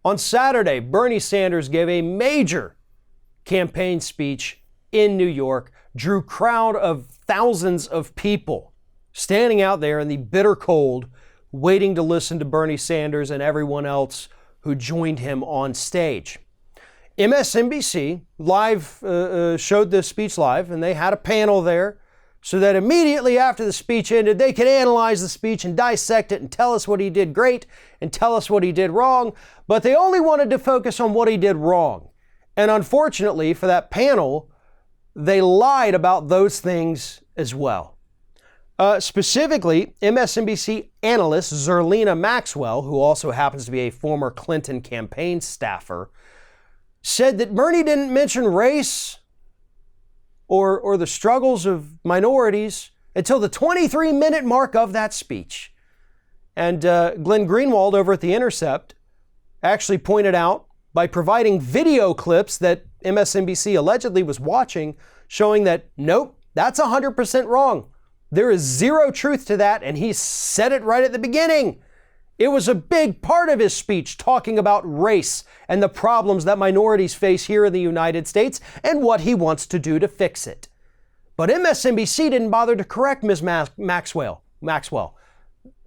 On Saturday, Bernie Sanders gave a major campaign speech in New York, drew a crowd of thousands of people standing out there in the bitter cold, waiting to listen to Bernie Sanders and everyone else who joined him on stage. MSNBC live showed this speech live, and they had a panel there so that immediately after the speech ended, they could analyze the speech and dissect it and tell us what he did great and tell us what he did wrong. But they only wanted to focus on what he did wrong. And unfortunately for that panel, they lied about those things as well. Specifically, MSNBC analyst Zerlina Maxwell, who also happens to be a former Clinton campaign staffer, said that Bernie didn't mention race or the struggles of minorities until the 23-minute mark of that speech. And Glenn Greenwald over at The Intercept actually pointed out by providing video clips that MSNBC allegedly was watching, showing that, nope, that's 100% wrong. There is zero truth to that, and he said it right at the beginning. It was a big part of his speech talking about race and the problems that minorities face here in the United States and what he wants to do to fix it. But MSNBC didn't bother to correct Ms. Maxwell.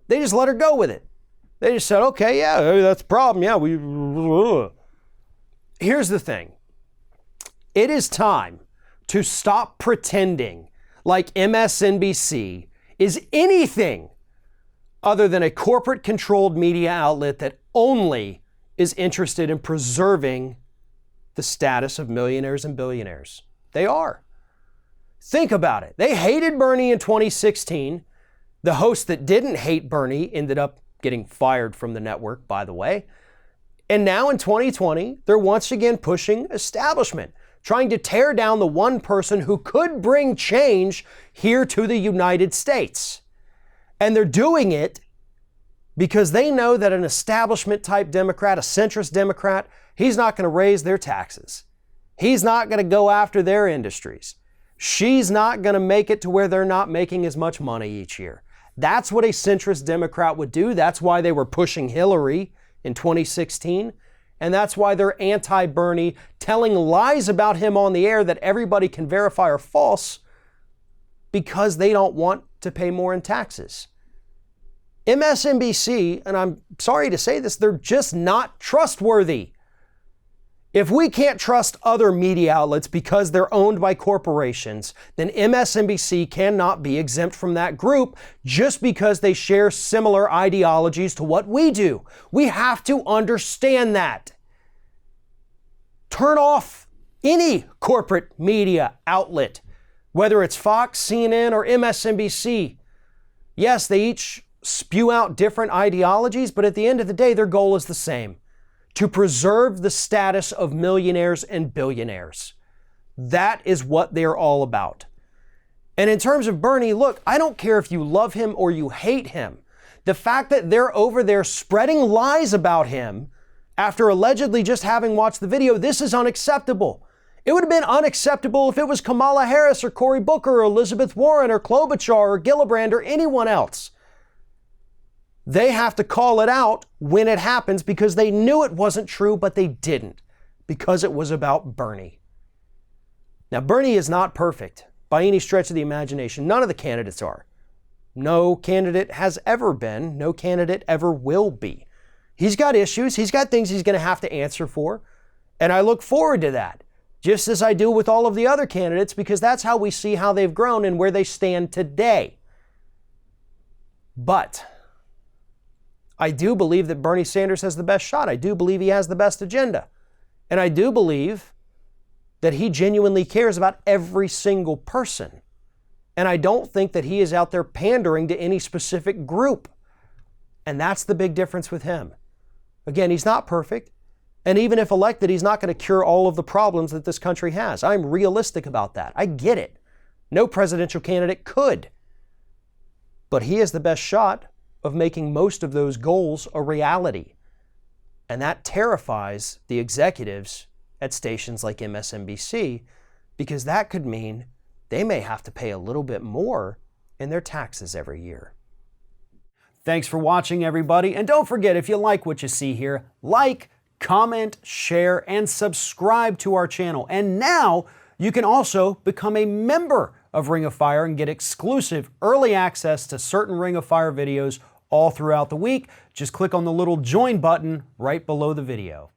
They just let her go with it. They just said, okay, yeah, that's a problem. Yeah, Here's the thing. It is time to stop pretending like MSNBC is anything other than a corporate-controlled media outlet that only is interested in preserving the status of millionaires and billionaires. They are. Think about it. They hated Bernie in 2016. The host that didn't hate Bernie ended up getting fired from the network, by the way. And now in 2020, they're once again pushing establishment, trying to tear down the one person who could bring change here to the United States. And they're doing it because they know that an establishment type Democrat, a centrist Democrat, he's not going to raise their taxes. He's not going to go after their industries. She's not going to make it to where they're not making as much money each year. That's what a centrist Democrat would do. That's why they were pushing Hillary in 2016. And that's why they're anti-Bernie, telling lies about him on the air that everybody can verify are false because they don't want to pay more in taxes. MSNBC, and I'm sorry to say this, they're just not trustworthy. If we can't trust other media outlets because they're owned by corporations, then MSNBC cannot be exempt from that group just because they share similar ideologies to what we do. We have to understand that. Turn off any corporate media outlet, whether it's Fox, CNN, or MSNBC. Yes, they each spew out different ideologies, but at the end of the day, their goal is the same: to preserve the status of millionaires and billionaires. That is what they're all about. And in terms of Bernie, look, I don't care if you love him or you hate him. The fact that they're over there spreading lies about him after allegedly just having watched the video, this is unacceptable. It would have been unacceptable if it was Kamala Harris or Cory Booker or Elizabeth Warren or Klobuchar or Gillibrand or anyone else. They have to call it out when it happens because they knew it wasn't true, but they didn't because it was about Bernie. Now, Bernie is not perfect by any stretch of the imagination. None of the candidates are. No candidate has ever been. No candidate ever will be. He's got issues. He's got things he's going to have to answer for. And I look forward to that, just as I do with all of the other candidates, because that's how we see how they've grown and where they stand today. But I do believe that Bernie Sanders has the best shot. I do believe he has the best agenda. And I do believe that he genuinely cares about every single person. And I don't think that he is out there pandering to any specific group. And that's the big difference with him. Again, he's not perfect. And even if elected, he's not going to cure all of the problems that this country has. I'm realistic about that. I get it. No presidential candidate could. But he has the best shot of making most of those goals a reality. And that terrifies the executives at stations like MSNBC, because that could mean they may have to pay a little bit more in their taxes every year. Thanks for watching, everybody. And don't forget, if you like what you see here, like, comment, share, and subscribe to our channel. And now you can also become a member of Ring of Fire and get exclusive early access to certain Ring of Fire videos all throughout the week. Just click on the little join button right below the video.